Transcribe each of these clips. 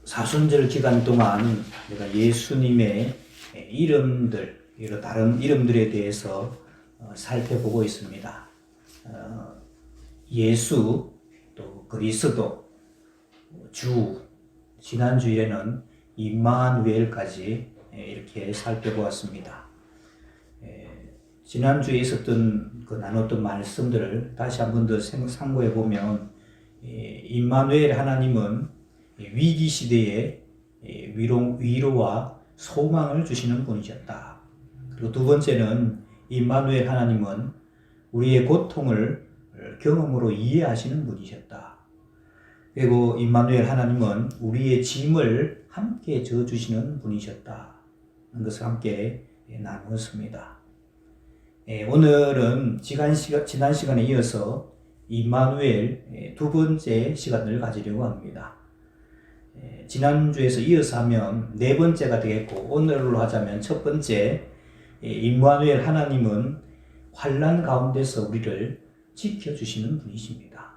사순절 기간 동안 내가 예수님의 이름들, 여러 다른 이름들에 대해서 살펴보고 있습니다. 예수, 또 그리스도, 주, 지난주에는 임마누엘까지 이렇게 살펴보았습니다. 지난주에 있었던 나눴던 말씀들을 다시 한 번 더 상고해 보면, 임마누엘 하나님은 위기 시대에 위로와 소망을 주시는 분이셨다. 그리고 두 번째는 임마누엘 하나님은 우리의 고통을 경험으로 이해하시는 분이셨다. 그리고 임마누엘 하나님은 우리의 짐을 함께 져주시는 분이셨다. 하는 것을 함께 나누었습니다. 오늘은 지난 시간에 이어서 임마누엘 두 번째 시간을 가지려고 합니다. 지난주에서 이어서 하면 네 번째가 되겠고, 오늘로 하자면 첫 번째, 임마누엘 하나님은 환난 가운데서 우리를 지켜주시는 분이십니다.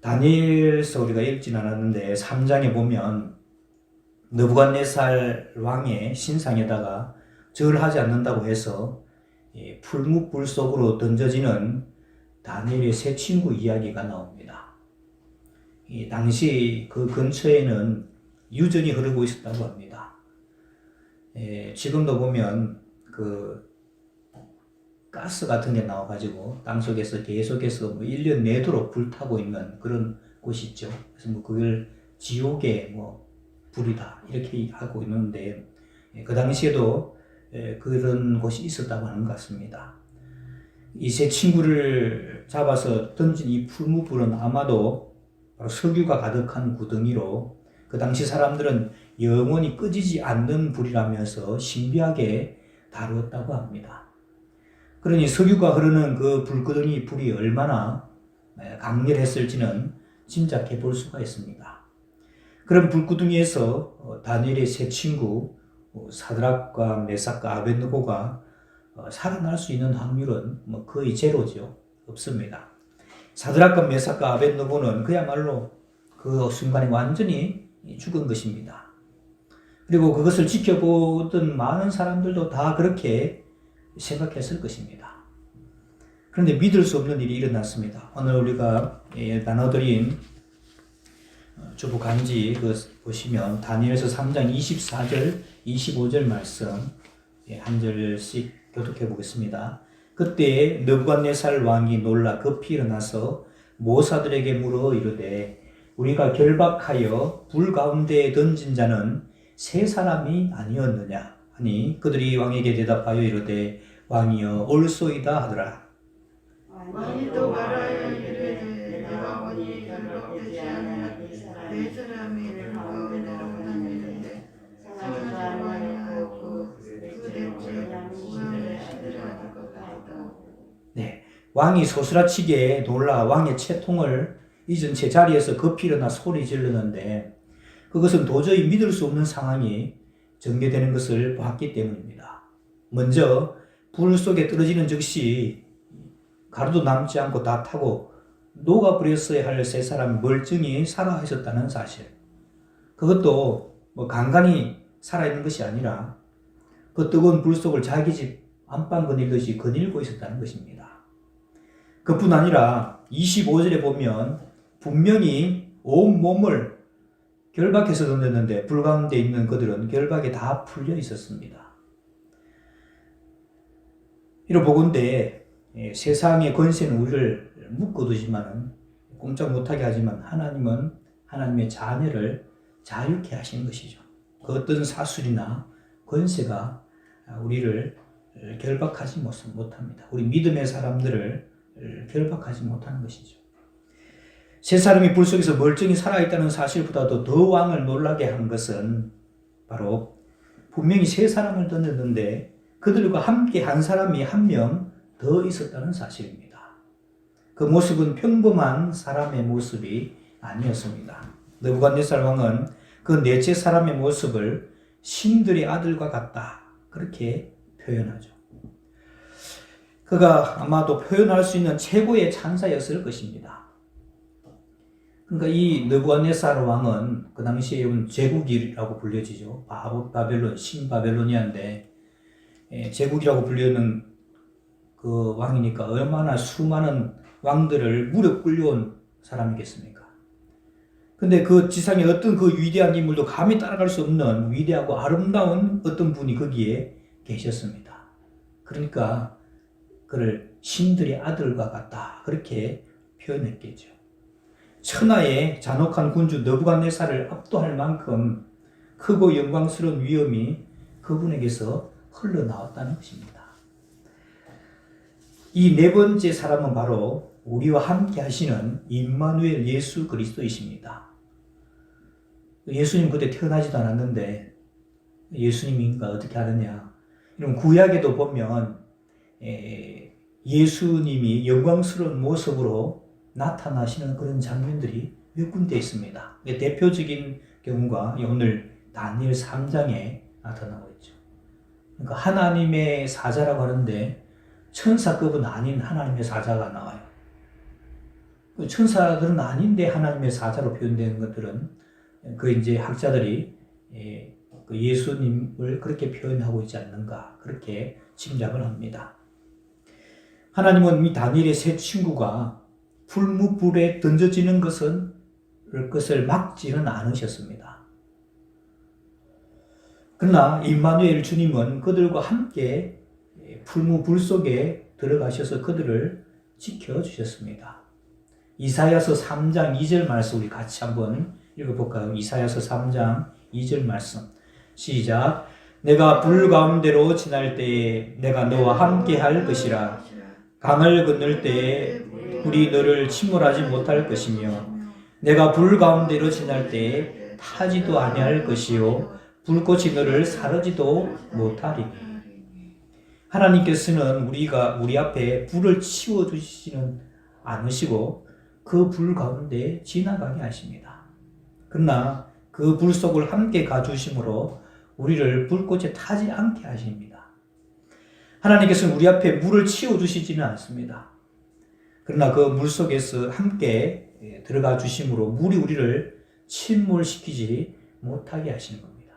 다니엘서 우리가 읽진 않았는데 3장에 보면 느부갓네살 왕의 신상에다가 절하지 않는다고 해서 풀무불 속으로 던져지는 다니엘의 세 친구 이야기가 나옵니다. 당시 그 근처에는 유전이 흐르고 있었다고 합니다. 지금도 보면 그 가스 같은 게 나와가지고 땅속에서 계속해서 1년 내도록 불타고 있는 그런 곳이 있죠. 그래서 그걸 지옥의 불이다 이렇게 하고 있는데, 그 당시에도 그런 곳이 있었다고 하는 것 같습니다. 이 세 친구를 잡아서 던진 이 풀무불은 아마도 바로 석유가 가득한 구덩이로, 그 당시 사람들은 영원히 꺼지지 않는 불이라면서 신비하게 다루었다고 합니다. 그러니 석유가 흐르는 그 불구덩이 불이 얼마나 강렬했을지는 짐작해 볼 수가 있습니다. 그런 불구덩이에서 다니엘의 세 친구 사드락과 메삭과 아벳느고가 살아날 수 있는 확률은 거의 제로죠. 없습니다. 사드락과 메삭과 아벳느고는 그야말로 그 순간에 완전히 죽은 것입니다. 그리고 그것을 지켜보던 많은 사람들도 다 그렇게 생각했을 것입니다. 그런데 믿을 수 없는 일이 일어났습니다. 오늘 우리가 나눠드린 주보 간지 보시면 다니엘서 3장 24절, 25절 말씀 한 절씩 교독해 보겠습니다. 그때 느부갓네살 왕이 놀라 급히 일어나서 모사들에게 물어 이르되, 우리가 결박하여 불 가운데에 던진 자는 세 사람이 아니었느냐 하니, 그들이 왕에게 대답하여 이르되, 왕이여 옳소이다 하더라. 왕이 또 말하여 이르되, 내가 보니 결박되지 아니한 네 사람이 불 가운데로 다니는데 사람도 아니었고 그들의 양심을 시들어할 것 같다. 네, 왕이 소스라치게 놀라 왕의 채통을 잊은 채 자리에서 급히 일어나 소리 지르는데, 그것은 도저히 믿을 수 없는 상황이 전개되는 것을 봤기 때문입니다. 먼저 불 속에 떨어지는 즉시 가루도 남지 않고 다 타고 녹아버렸어야 할 세 사람이 멀쩡히 살아 있었다는 사실, 그것도 간간히 살아있는 것이 아니라 그 뜨거운 불 속을 자기 집 안방 거닐듯이 거닐고 있었다는 것입니다. 그뿐 아니라 25절에 보면 분명히 온 몸을 결박해서 던졌는데 불 가운데 있는 그들은 결박에 다 풀려 있었습니다. 이로 보건대 세상의 권세는 우리를 묶어두지만 꼼짝 못하게 하지만, 하나님은 하나님의 자녀를 자유케 하시는 것이죠. 그 어떤 사술이나 권세가 우리를 결박하지 못합니다. 우리 믿음의 사람들을 결박하지 못하는 것이죠. 세 사람이 불 속에서 멀쩡히 살아있다는 사실보다도 더 왕을 놀라게 한 것은 바로 분명히 세 사람을 던졌는데 그들과 함께 한 사람이 한 명 더 있었다는 사실입니다. 그 모습은 평범한 사람의 모습이 아니었습니다. 느부갓네살 왕은 그 넷째 사람의 모습을 신들의 아들과 같다, 그렇게 표현하죠. 그가 아마도 표현할 수 있는 최고의 찬사였을 것입니다. 그러니까 이 느부갓네살 왕은 그 당시에 제국이라고 불려지죠. 바벨론, 신바벨로니아인데 제국이라고 불리는 그 왕이니까 얼마나 수많은 왕들을 무력 끌려온 사람이겠습니까? 근데 그 지상에 어떤 그 위대한 인물도 감히 따라갈 수 없는 위대하고 아름다운 어떤 분이 거기에 계셨습니다. 그러니까 그를 신들의 아들과 같다 그렇게 표현했겠죠. 천하의 잔혹한 군주 느부갓네살을 압도할 만큼 크고 영광스러운 위엄이 그분에게서 흘러나왔다는 것입니다. 이 네 번째 사람은 바로 우리와 함께 하시는 임마누엘 예수 그리스도이십니다. 예수님 그때 태어나지도 않았는데 예수님인가 어떻게 하느냐. 이런 구약에도 보면 예수님이 영광스러운 모습으로 나타나시는 그런 장면들이 몇 군데 있습니다. 대표적인 경우가 오늘 다니엘 3장에 나타나고 있죠. 그러니까 하나님의 사자라고 하는데 천사급은 아닌 하나님의 사자가 나와요. 천사들은 아닌데 하나님의 사자로 표현되는 것들은 그 이제 학자들이 예수님을 그렇게 표현하고 있지 않는가 그렇게 짐작을 합니다. 하나님은 이 다니엘의 세 친구가 풀무불에 던져지는 것을 막지는 않으셨습니다. 그러나 임마누엘 주님은 그들과 함께 풀무불 속에 들어가셔서 그들을 지켜주셨습니다. 이사야서 3장 2절 말씀 우리 같이 한번 읽어볼까요? 이사야서 3장 2절 말씀 시작. 내가 불 가운데로 지날 때에 내가 너와 함께 할 것이라. 강을 건널 때에 불이 너를 침몰하지 못할 것이며 내가 불 가운데로 지날 때에 타지도 아니할 것이요 불꽃이 너를 사르지도 못하리니. 하나님께서는 우리 앞에 불을 치워주시지는 않으시고 그 불 가운데 지나가게 하십니다. 그러나 그 불 속을 함께 가주심으로 우리를 불꽃에 타지 않게 하십니다. 하나님께서는 우리 앞에 물을 치워주시지는 않습니다. 그러나 그 물 속에서 함께 들어가 주심으로 물이 우리를 침몰시키지 못하게 하시는 겁니다.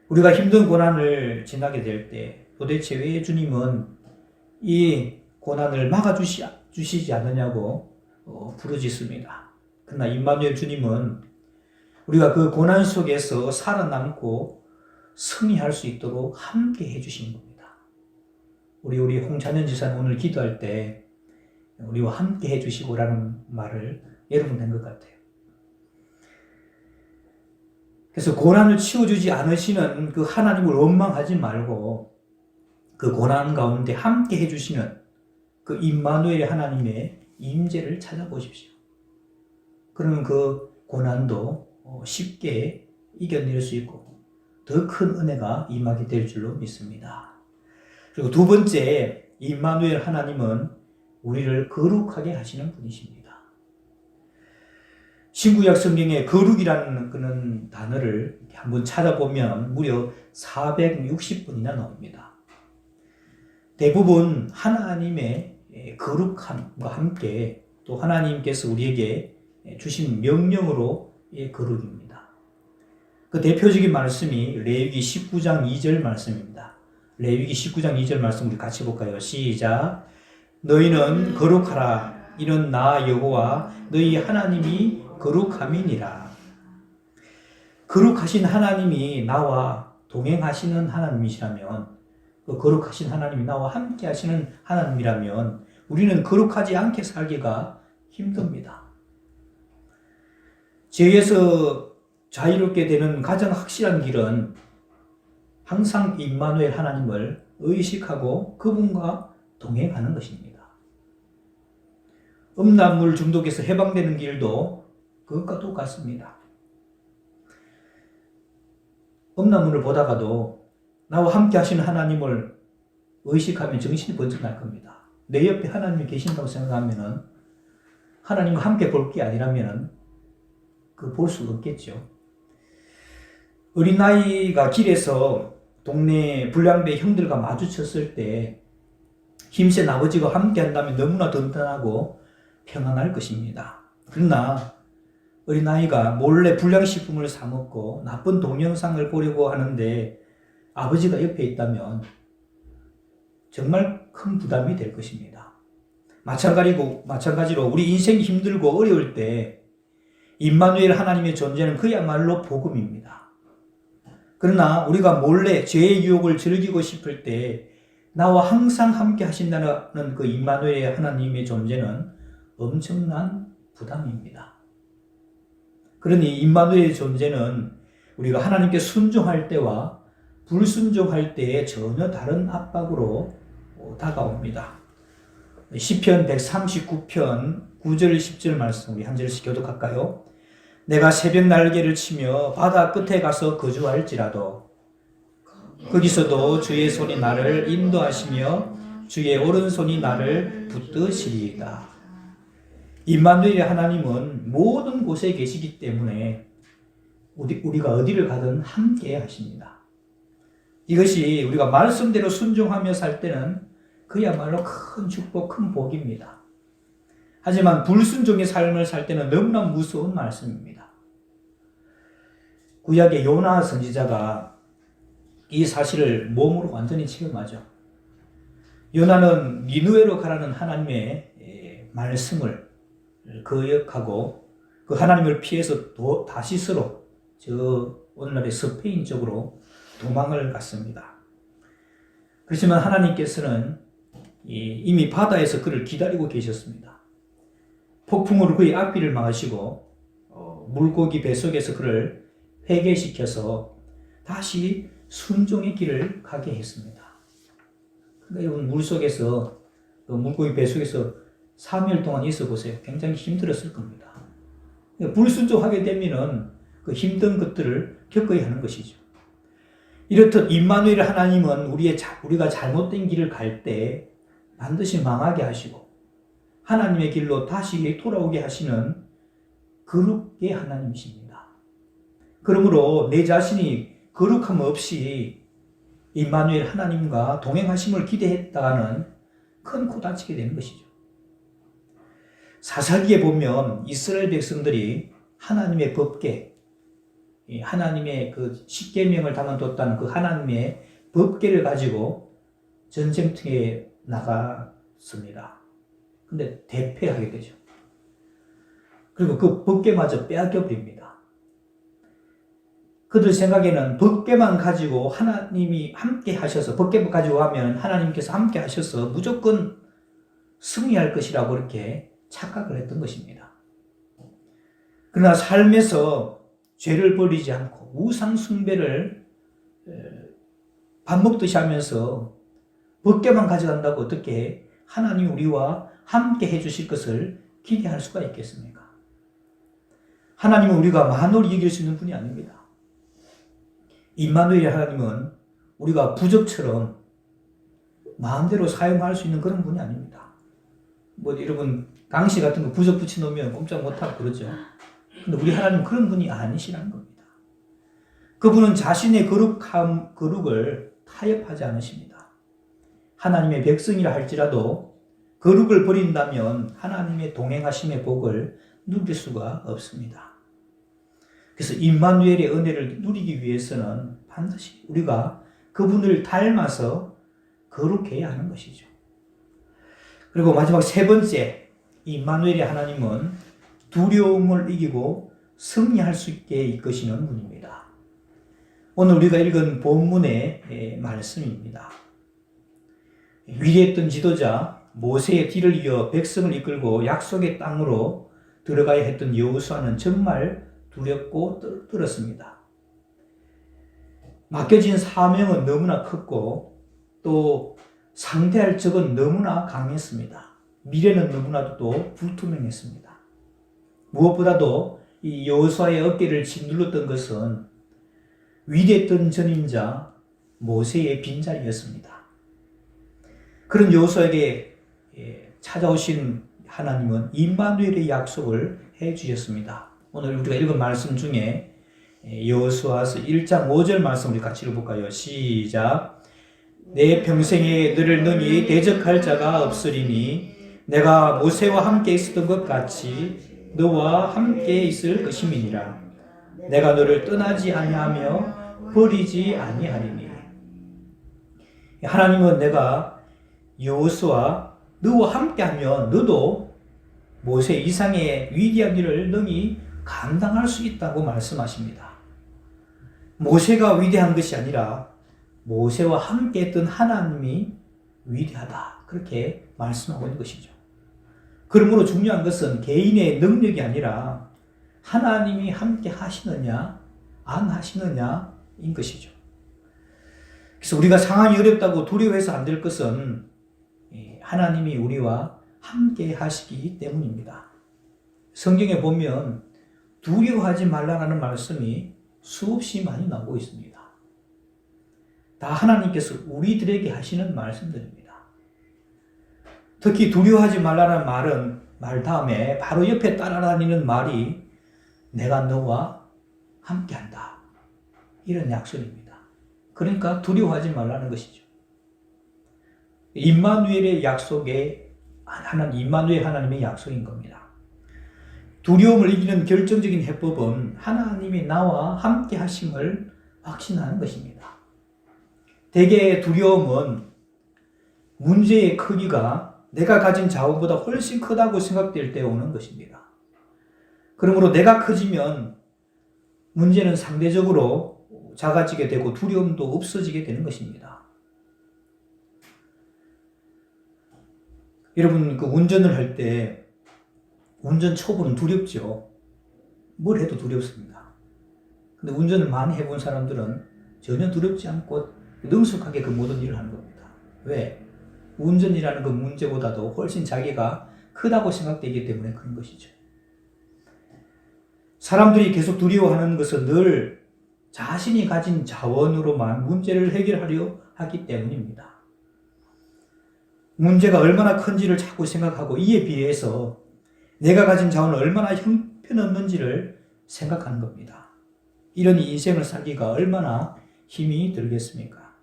우리가 힘든 고난을 지나게 될 때 도대체 왜 주님은 이 고난을 막아주시지 않느냐고 부르짖습니다. 그러나 임마누엘 주님은 우리가 그 고난 속에서 살아남고 승리할 수 있도록 함께 해주시는 겁니다. 우리 홍찬현 지사는 오늘 기도할 때 우리와 함께 해주시고라는 말을 여러 번 한 것 같아요. 그래서 고난을 치워주지 않으시는 그 하나님을 원망하지 말고 그 고난 가운데 함께 해주시는 그 임마누엘 하나님의 임재를 찾아보십시오. 그러면 그 고난도 쉽게 이겨낼 수 있고 더 큰 은혜가 임하게 될 줄로 믿습니다. 그리고 두 번째, 임마누엘 하나님은 우리를 거룩하게 하시는 분이십니다. 신구약 성경에 거룩이라는 그런 단어를 한번 찾아보면 무려 460번이나 나옵니다. 대부분 하나님의 거룩함과 함께 또 하나님께서 우리에게 주신 명령으로의 거룩입니다. 그 대표적인 말씀이 레위기 19장 2절 말씀입니다. 레위기 19장 2절 말씀 우리 같이 볼까요? 시작. 너희는 거룩하라. 이는 나 여호와 너희 하나님이 거룩함이니라. 거룩하신 하나님이 나와 동행하시는 하나님이시라면, 그 거룩하신 하나님이 나와 함께 하시는 하나님이라면 우리는 거룩하지 않게 살기가 힘듭니다. 죄에서 자유롭게 되는 가장 확실한 길은 항상 임마누엘 하나님을 의식하고 그분과 동행하는 것입니다. 음란물 중독에서 해방되는 길도 그것과 똑같습니다. 음란물을 보다가도 나와 함께 하시는 하나님을 의식하면 정신이 번쩍 날 겁니다. 내 옆에 하나님이 계신다고 생각하면 하나님과 함께 볼 게 아니라면 볼 수가 없겠죠. 어린아이가 길에서 동네 불량배 형들과 마주쳤을 때 힘센 아버지가 함께 한다면 너무나 든든하고 평안할 것입니다. 그러나 어린아이가 몰래 불량식품을 사 먹고 나쁜 동영상을 보려고 하는데 아버지가 옆에 있다면 정말 큰 부담이 될 것입니다. 마찬가지로 우리 인생이 힘들고 어려울 때 임마누엘 하나님의 존재는 그야말로 복음입니다. 그러나 우리가 몰래 죄의 유혹을 즐기고 싶을 때 나와 항상 함께 하신다는 그 임마누엘 하나님의 존재는 엄청난 부담입니다. 그러니 임마누엘의 존재는 우리가 하나님께 순종할 때와 불순종할 때에 전혀 다른 압박으로 다가옵니다. 시편 139편 9절 10절 말씀 우리 한 절씩 교독할까요? 내가 새벽 날개를 치며 바다 끝에 가서 거주할지라도 거기서도 주의 손이 나를 인도하시며 주의 오른손이 나를 붙드시리이다. 임마누엘의 하나님은 모든 곳에 계시기 때문에 우리가 어디를 가든 함께 하십니다. 이것이 우리가 말씀대로 순종하며 살 때는 그야말로 큰 축복, 큰 복입니다. 하지만 불순종의 삶을 살 때는 너무나 무서운 말씀입니다. 구약의 요나 선지자가 이 사실을 몸으로 완전히 체험하죠. 요나는 니느웨로 가라는 하나님의 말씀을 거역하고 그 하나님을 피해서 다시스로 오늘날의 스페인 쪽으로 도망을 갔습니다. 그렇지만 하나님께서는 이미 바다에서 그를 기다리고 계셨습니다. 폭풍으로 그의 앞길을 막으시고 물고기 뱃속에서 그를 회개시켜서 다시 순종의 길을 가게 했습니다. 그러니까 여러분 물속에서 물고기 뱃속에서 3일 동안 있어 보세요. 굉장히 힘들었을 겁니다. 불순종하게 되면은 그 힘든 것들을 겪어야 하는 것이죠. 이렇듯 임마누엘 하나님은 우리가 잘못된 길을 갈 때 반드시 망하게 하시고 하나님의 길로 다시 돌아오게 하시는 거룩의 하나님이십니다. 그러므로 내 자신이 거룩함 없이 임마누엘 하나님과 동행하심을 기대했다가는 큰 코다치게 되는 것이죠. 사사기에 보면 이스라엘 백성들이 하나님의 법궤, 하나님의 그 십계명을 담아뒀다는 그 하나님의 법궤를 가지고 전쟁터에 나갔습니다. 근데 대패하게 되죠. 그리고 그 법궤마저 빼앗겨 버립니다. 그들 생각에는 법궤만 가지고 하나님이 함께 하셔서 법궤만 가지고 하면 하나님께서 함께 하셔서 무조건 승리할 것이라고 그렇게 착각을 했던 것입니다. 그러나 삶에서 죄를 버리지 않고 우상 숭배를 밥 먹듯이 하면서 법궤만 가져간다고 어떻게 하나님이 우리와 함께 해주실 것을 기대할 수가 있겠습니까? 하나님은 우리가 만홀히 이길 수 있는 분이 아닙니다. 임마누엘 하나님은 우리가 부적처럼 마음대로 사용할 수 있는 그런 분이 아닙니다. 여러분 강시 같은 거 부적 붙여놓으면 꼼짝 못하고 그러죠. 근데 우리 하나님은 그런 분이 아니시라는 겁니다. 그분은 자신의 거룩을 타협하지 않으십니다. 하나님의 백성이라 할지라도 거룩을 버린다면 하나님의 동행하심의 복을 누릴 수가 없습니다. 그래서 임마누엘의 은혜를 누리기 위해서는 반드시 우리가 그분을 닮아서 거룩해야 하는 것이죠. 그리고 마지막 세 번째, 임마누엘의 하나님은 두려움을 이기고 승리할 수 있게 이끄시는 분입니다. 오늘 우리가 읽은 본문의 말씀입니다. 위대했던 지도자 모세의 뒤를 이어 백성을 이끌고 약속의 땅으로 들어가야 했던 여호수아는 정말 두렵고 떨었습니다. 맡겨진 사명은 너무나 컸고 또 상대할 적은 너무나 강했습니다. 미래는 너무나도 불투명했습니다. 무엇보다도 이 여호수아의 어깨를 짓눌렀던 것은 위대했던 전임자 모세의 빈자리였습니다. 그런 여호수아에게 찾아오신 하나님은 임마누엘의 약속을 해 주셨습니다. 오늘 우리가 읽은 말씀 중에 여호수아서 1장 5절 말씀 우리 같이 읽어볼까요? 시작. 내 평생에 너를 능히 대적할 자가 없으리니 내가 모세와 함께 있었던 것 같이 너와 함께 있을 것임이니라. 내가 너를 떠나지 아니하며 버리지 아니하리니. 하나님은 내가 여호수아 너와 함께하면 너도 모세 이상의 위대한 일을 능히 감당할 수 있다고 말씀하십니다. 모세가 위대한 것이 아니라 모세와 함께 했던 하나님이 위대하다, 그렇게 말씀하고 있는 것이죠. 그러므로 중요한 것은 개인의 능력이 아니라 하나님이 함께 하시느냐 안 하시느냐인 것이죠. 그래서 우리가 상황이 어렵다고 두려워해서 안 될 것은 하나님이 우리와 함께 하시기 때문입니다. 성경에 보면 두려워하지 말라는 말씀이 수없이 많이 나오고 있습니다. 다 하나님께서 우리들에게 하시는 말씀들입니다. 특히 두려워하지 말라는 말 다음에 바로 옆에 따라다니는 말이 내가 너와 함께한다, 이런 약속입니다. 그러니까 두려워하지 말라는 것이죠. 임마누엘의 약속에 임마누엘 하나님의 약속인 겁니다. 두려움을 이기는 결정적인 해법은 하나님이 나와 함께 하심을 확신하는 것입니다. 대개의 두려움은 문제의 크기가 내가 가진 자원보다 훨씬 크다고 생각될 때 오는 것입니다. 그러므로 내가 커지면 문제는 상대적으로 작아지게 되고 두려움도 없어지게 되는 것입니다. 여러분, 운전을 할 때 운전 초보는 두렵죠. 뭘 해도 두렵습니다. 근데 운전을 많이 해본 사람들은 전혀 두렵지 않고 능숙하게 그 모든 일을 하는 겁니다. 왜? 운전이라는 그 문제보다도 훨씬 자기가 크다고 생각되기 때문에 그런 것이죠. 사람들이 계속 두려워하는 것은 늘 자신이 가진 자원으로만 문제를 해결하려 하기 때문입니다. 문제가 얼마나 큰지를 자꾸 생각하고 이에 비해서 내가 가진 자원은 얼마나 형편없는지를 생각하는 겁니다. 이런 인생을 살기가 얼마나 힘이 들겠습니까?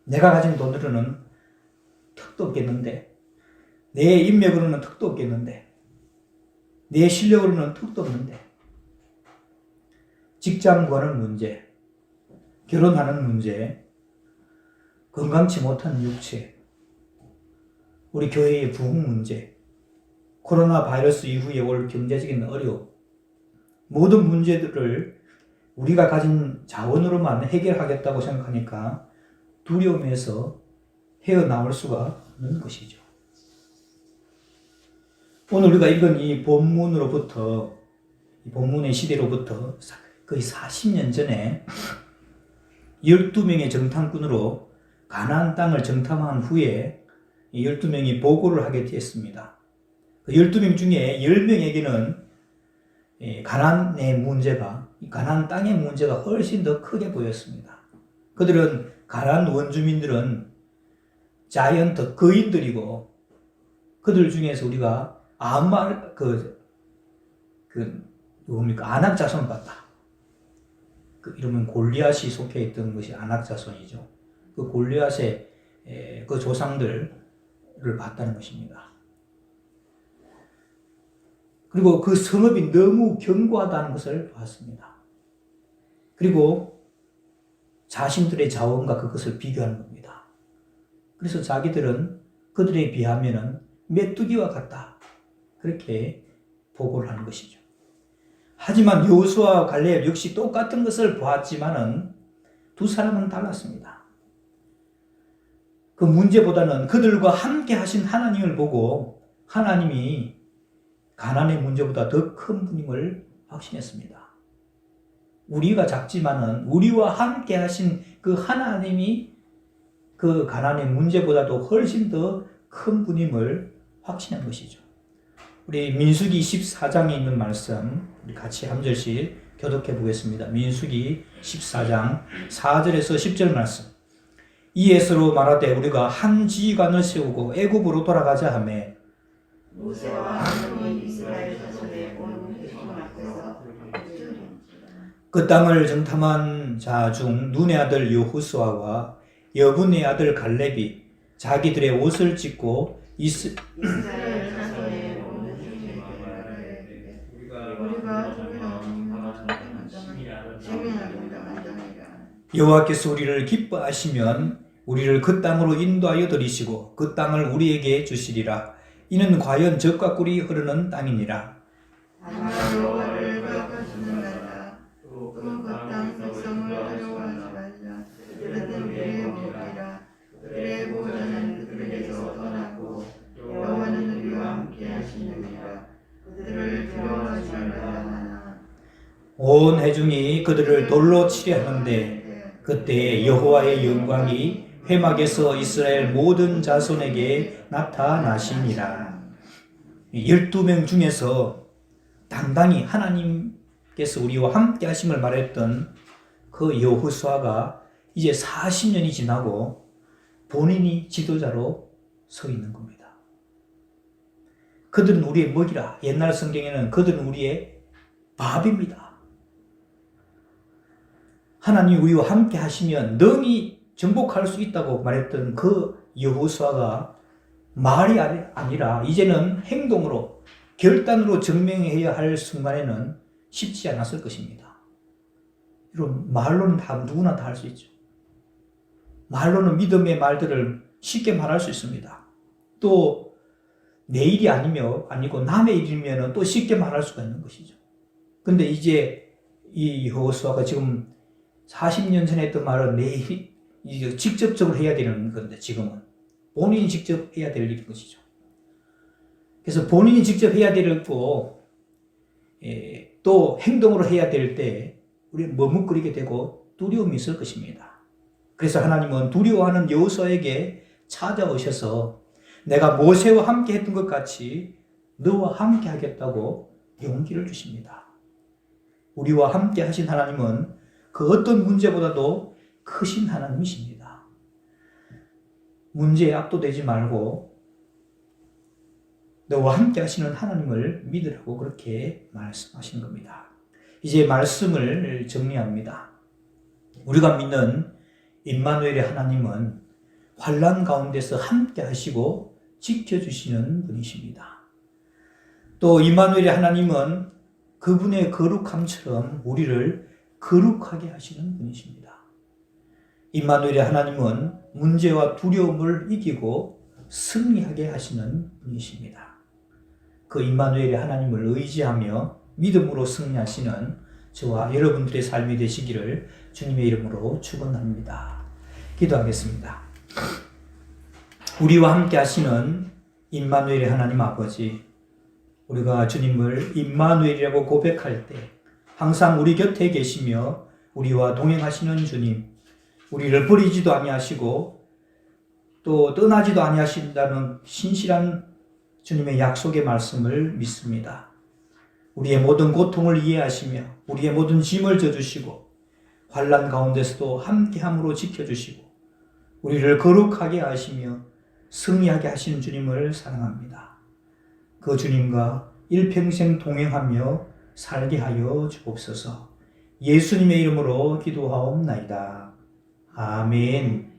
내가 가진 돈으로는 턱도 없겠는데, 내 인맥으로는 턱도 없겠는데, 내 실력으로는 턱도 없는데, 직장 구하는 문제, 결혼하는 문제, 건강치 못한 육체, 우리 교회의 부흥 문제, 코로나 바이러스 이후에 올 경제적인 어려움, 모든 문제들을 우리가 가진 자원으로만 해결하겠다고 생각하니까 두려움에서 헤어나올 수가 없는 것이죠. 오늘 우리가 읽은 이 본문으로부터, 이 본문의 시대로부터 거의 40년 전에 12명의 정탐꾼으로 가나안 땅을 정탐한 후에 12명이 보고를 하게 되었습니다. 그 12명 중에 10명에게는 가나안의 문제가, 가나안 땅의 문제가 훨씬 더 크게 보였습니다. 그들은, 가나안 원주민들은 자이언트, 거인들이고, 그들 중에서 우리가 아낙 자손 같다. 이러면 골리앗이 속해 있던 것이 아낙 자손이죠. 그 골리앗의 그 조상들을 봤다는 것입니다. 그리고 그 성읍이 너무 견고하다는 것을 봤습니다. 그리고 자신들의 자원과 그것을 비교하는 겁니다. 그래서 자기들은 그들에 비하면 메뚜기와 같다, 그렇게 보고를 하는 것이죠. 하지만 여호수아와 갈렙 역시 똑같은 것을 보았지만은 두 사람은 달랐습니다. 그 문제보다는 그들과 함께 하신 하나님을 보고 하나님이 가나안의 문제보다 더 큰 분임을 확신했습니다. 우리가 작지만은 우리와 함께 하신 그 하나님이 그 가나안의 문제보다도 훨씬 더 큰 분임을 확신한 것이죠. 우리 민수기 14장에 있는 말씀 우리 같이 한 절씩 교독해 보겠습니다. 민수기 14장 4절에서 10절 말씀. 이에 서로 말하되 우리가 한 지휘관을 세우고 애굽으로 돌아가자 하매 모세와 아론이 이스라엘 자손의 온 회중 앞에서 그 땅을 정탐한 자 중 눈의 아들 여호수아와 여분의 아들 갈렙이 자기들의 옷을 찢고 이스라엘 자손의 온 회중에게 여호와께서 우리를 기뻐하시면 우리를 그 땅으로 인도하여 들이시고 그 땅을 우리에게 주시리라. 이는 과연 젖과 꿀이 흐르는 땅이니라. 다만 여호와를 거역하시는 자라 또그땅 백성을 어려워하지 말라. 그들은 우리의 목이라. 그들의 보호자는 그들에게서 떠나고 여호와는 우리와 함께 하시느니라. 그들을 두려워하지 말라 하나. 온 회중이 그들을 돌로 치려 하는데 그때 여호와의 영광이 회막에서 이스라엘 모든 자손에게 나타나시니라. 12명 중에서 당당히 하나님께서 우리와 함께 하심을 말했던 그 여호수아가 이제 40년이 지나고 본인이 지도자로 서 있는 겁니다. 그들은 우리의 먹이라. 옛날 성경에는 그들은 우리의 밥입니다. 하나님 우리와 함께 하시면 능히 정복할 수 있다고 말했던 그 여호수아가 말이 아니라 이제는 행동으로 결단으로 증명해야 할 순간에는 쉽지 않았을 것입니다. 여러분, 말로는 다 누구나 다 할 수 있죠. 말로는 믿음의 말들을 쉽게 말할 수 있습니다. 또 내 일이 아니고 남의 일이면 또 쉽게 말할 수가 있는 것이죠. 근데 이제 이 여호수아가 지금 40년 전에 했던 말은 내일 직접적으로 해야 되는 건데 지금은 본인이 직접 해야 될 일인 것이죠. 그래서 본인이 직접 해야 되고 또 행동으로 해야 될 때 우리는 머뭇거리게 되고 두려움이 있을 것입니다. 그래서 하나님은 두려워하는 여호수아에게 찾아오셔서 내가 모세와 함께 했던 것 같이 너와 함께 하겠다고 용기를 주십니다. 우리와 함께 하신 하나님은 그 어떤 문제보다도 크신 하나님이십니다. 문제에 압도되지 말고 너와 함께 하시는 하나님을 믿으라고 그렇게 말씀하신 겁니다. 이제 말씀을 정리합니다. 우리가 믿는 임마누엘의 하나님은 환난 가운데서 함께 하시고 지켜주시는 분이십니다. 또 임마누엘의 하나님은 그분의 거룩함처럼 우리를 거룩하게 하시는 분이십니다. 임마누엘의 하나님은 문제와 두려움을 이기고 승리하게 하시는 분이십니다. 그 임마누엘의 하나님을 의지하며 믿음으로 승리하시는 저와 여러분들의 삶이 되시기를 주님의 이름으로 축원합니다. 기도하겠습니다. 우리와 함께 하시는 임마누엘의 하나님 아버지, 우리가 주님을 임마누엘이라고 고백할 때 항상 우리 곁에 계시며 우리와 동행하시는 주님, 우리를 버리지도 아니하시고 또 떠나지도 아니하신다는 신실한 주님의 약속의 말씀을 믿습니다. 우리의 모든 고통을 이해하시며 우리의 모든 짐을 져주시고 환난 가운데서도 함께함으로 지켜주시고 우리를 거룩하게 하시며 승리하게 하시는 주님을 사랑합니다. 그 주님과 일평생 동행하며 살게 하여 주옵소서. 예수님의 이름으로 기도하옵나이다. 아멘.